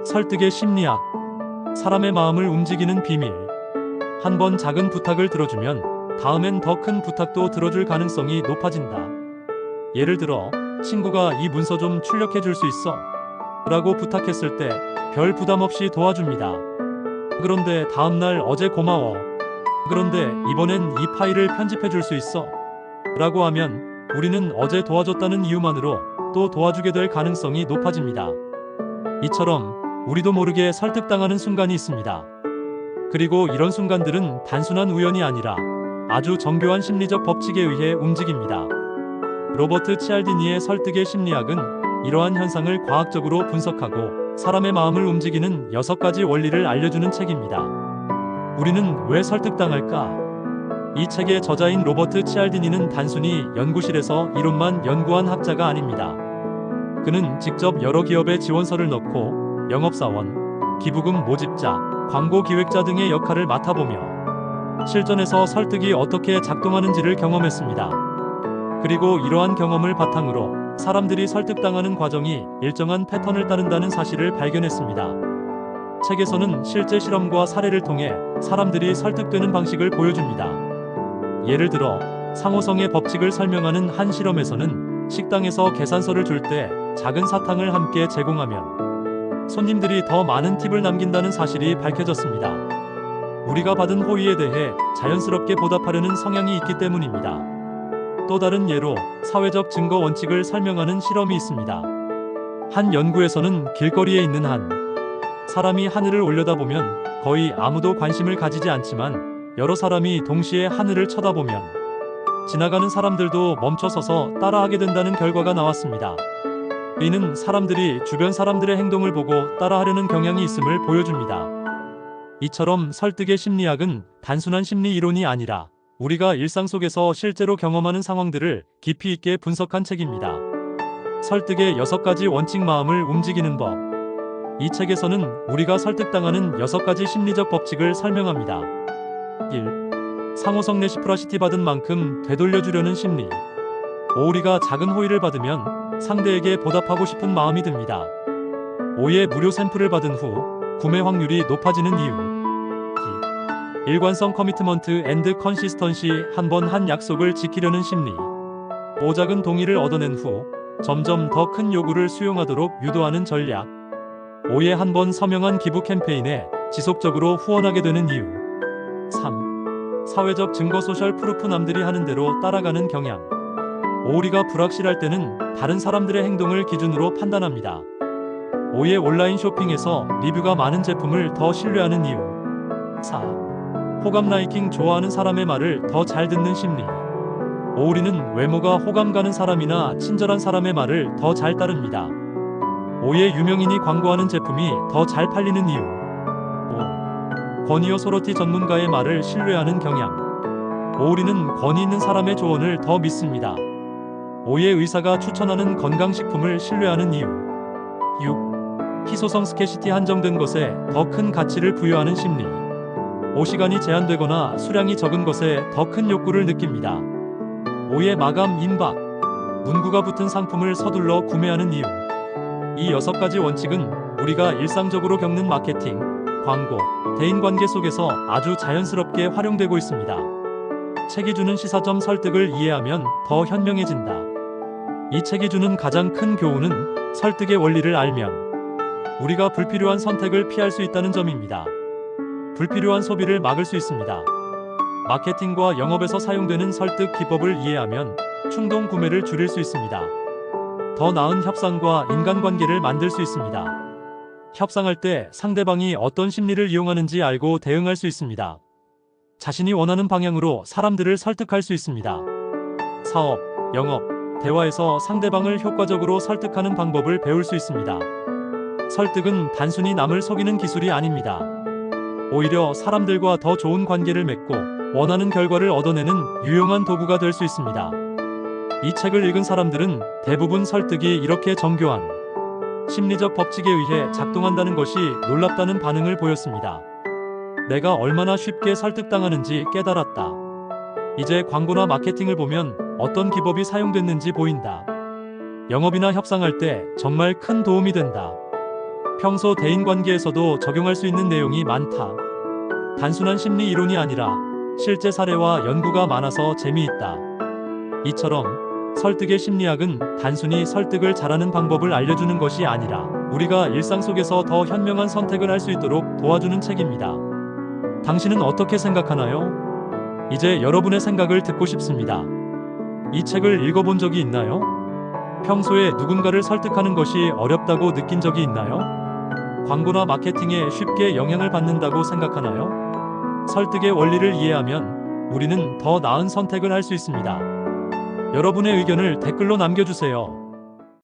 설득의 심리학. 사람의 마음을 움직이는 비밀. 한 번 작은 부탁을 들어주면 다음엔 더 큰 부탁도 들어줄 가능성이 높아진다. 예를 들어, 친구가 이 문서 좀 출력해 줄 수 있어? 라고 부탁했을 때 별 부담 없이 도와줍니다. 그런데 다음날 어제 고마워. 그런데 이번엔 이 파일을 편집해 줄 수 있어? 라고 하면 우리는 어제 도와줬다는 이유만으로 또 도와주게 될 가능성이 높아집니다. 이처럼 우리도 모르게 설득당하는 순간이 있습니다. 그리고 이런 순간들은 단순한 우연이 아니라 아주 정교한 심리적 법칙에 의해 움직입니다. 로버트 치알디니의 설득의 심리학은 이러한 현상을 과학적으로 분석하고 사람의 마음을 움직이는 6가지 원리를 알려주는 책입니다. 우리는 왜 설득당할까? 이 책의 저자인 로버트 치알디니는 단순히 연구실에서 이론만 연구한 학자가 아닙니다. 그는 직접 여러 기업에 지원서를 넣고 영업사원, 기부금 모집자, 광고 기획자 등의 역할을 맡아보며 실전에서 설득이 어떻게 작동하는지를 경험했습니다. 그리고 이러한 경험을 바탕으로 사람들이 설득당하는 과정이 일정한 패턴을 따른다는 사실을 발견했습니다. 책에서는 실제 실험과 사례를 통해 사람들이 설득되는 방식을 보여줍니다. 예를 들어, 상호성의 법칙을 설명하는 한 실험에서는 식당에서 계산서를 줄 때 작은 사탕을 함께 제공하면 손님들이 더 많은 팁을 남긴다는 사실이 밝혀졌습니다. 우리가 받은 호의에 대해 자연스럽게 보답하려는 성향이 있기 때문입니다. 또 다른 예로 사회적 증거 원칙을 설명하는 실험이 있습니다. 한 연구에서는 길거리에 있는 한 사람이 하늘을 올려다보면 거의 아무도 관심을 가지지 않지만 여러 사람이 동시에 하늘을 쳐다보면 지나가는 사람들도 멈춰서서 따라하게 된다는 결과가 나왔습니다. 이는 사람들이 주변 사람들의 행동을 보고 따라하려는 경향이 있음을 보여줍니다. 이처럼 설득의 심리학은 단순한 심리 이론이 아니라 우리가 일상 속에서 실제로 경험하는 상황들을 깊이 있게 분석한 책입니다. 설득의 6가지 원칙. 마음을 움직이는 법. 이 책에서는 우리가 설득당하는 6가지 심리적 법칙을 설명합니다. 1. 상호성 레시프러시티. 받은 만큼 되돌려주려는 심리. 우리가 작은 호의를 받으면 상대에게 보답하고 싶은 마음이 듭니다. 5의 무료 샘플을 받은 후 구매 확률이 높아지는 이유. 2. 일관성 커미트먼트 앤드 컨시스턴시. 한 번 한 약속을 지키려는 심리. 5. 작은 동의를 얻어낸 후 점점 더 큰 요구를 수용하도록 유도하는 전략. 5의 한 번 서명한 기부 캠페인에 지속적으로 후원하게 되는 이유. 3. 사회적 증거 소셜 프루프. 남들이 하는 대로 따라가는 경향. 우리가 불확실할 때는 다른 사람들의 행동을 기준으로 판단합니다. 5의 온라인 쇼핑에서 리뷰가 많은 제품을 더 신뢰하는 이유. 4. 호감 라이킹. 좋아하는 사람의 말을 더 잘 듣는 심리. 우리는 외모가 호감 가는 사람이나 친절한 사람의 말을 더 잘 따릅니다. 5의 유명인이 광고하는 제품이 더 잘 팔리는 이유. 5. 권위 어소러티. 전문가의 말을 신뢰하는 경향. 우리는 권위 있는 사람의 조언을 더 믿습니다. 5의 의사가 추천하는 건강식품을 신뢰하는 이유. 6. 희소성 스케시티. 한정된 것에 더 큰 가치를 부여하는 심리. 5. 시간이 제한되거나 수량이 적은 것에 더 큰 욕구를 느낍니다. 5의 마감 임박. 문구가 붙은 상품을 서둘러 구매하는 이유. 이 6가지 원칙은 우리가 일상적으로 겪는 마케팅, 광고, 대인관계 속에서 아주 자연스럽게 활용되고 있습니다. 책이 주는 시사점. 설득을 이해하면 더 현명해진다. 이 책이 주는 가장 큰 교훈은 설득의 원리를 알면 우리가 불필요한 선택을 피할 수 있다는 점입니다. 불필요한 소비를 막을 수 있습니다. 마케팅과 영업에서 사용되는 설득 기법을 이해하면 충동 구매를 줄일 수 있습니다. 더 나은 협상과 인간관계를 만들 수 있습니다. 협상할 때 상대방이 어떤 심리를 이용하는지 알고 대응할 수 있습니다. 자신이 원하는 방향으로 사람들을 설득할 수 있습니다. 사업, 영업, 대화에서 상대방을 효과적으로 설득하는 방법을 배울 수 있습니다. 설득은 단순히 남을 속이는 기술이 아닙니다. 오히려 사람들과 더 좋은 관계를 맺고 원하는 결과를 얻어내는 유용한 도구가 될 수 있습니다. 이 책을 읽은 사람들은 대부분 설득이 이렇게 정교한 심리적 법칙에 의해 작동한다는 것이 놀랍다는 반응을 보였습니다. 내가 얼마나 쉽게 설득당하는지 깨달았다. 이제 광고나 마케팅을 보면 어떤 기법이 사용됐는지 보인다. 영업이나 협상할 때 정말 큰 도움이 된다. 평소 대인관계에서도 적용할 수 있는 내용이 많다. 단순한 심리 이론이 아니라 실제 사례와 연구가 많아서 재미있다. 이처럼 설득의 심리학은 단순히 설득을 잘하는 방법을 알려주는 것이 아니라 우리가 일상 속에서 더 현명한 선택을 할 수 있도록 도와주는 책입니다. 당신은 어떻게 생각하나요? 이제 여러분의 생각을 듣고 싶습니다. 이 책을 읽어본 적이 있나요? 평소에 누군가를 설득하는 것이 어렵다고 느낀 적이 있나요? 광고나 마케팅에 쉽게 영향을 받는다고 생각하나요? 설득의 원리를 이해하면 우리는 더 나은 선택을 할 수 있습니다. 여러분의 의견을 댓글로 남겨주세요.